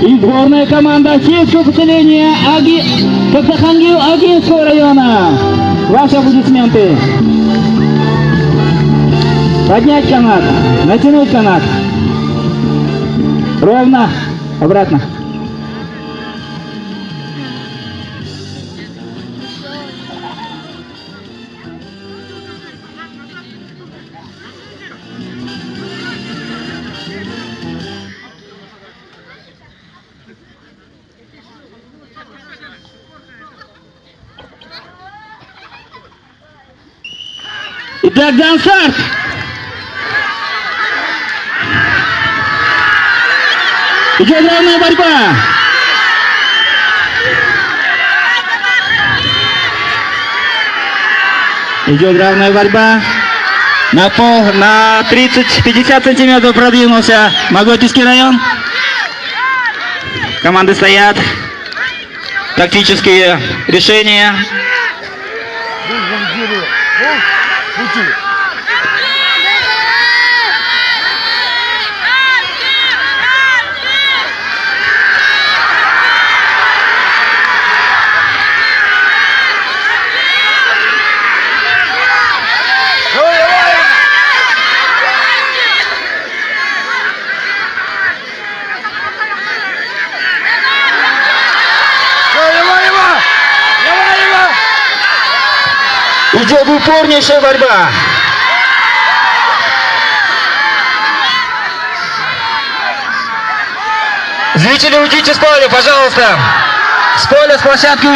И сборная команда сельского поселения Коксахангил Агинского района. Ваши аплодисменты. Поднять канат, натянуть канат. Ровно, обратно. Итак, дан старт! Идет равная борьба! Идет равная борьба. На 30-50 сантиметров продвинулся Моготинский район. Команды стоят. Тактические решения. Идет упорнейшая борьба. Зрители, уйдите с поля, пожалуйста. С поля, с площадки.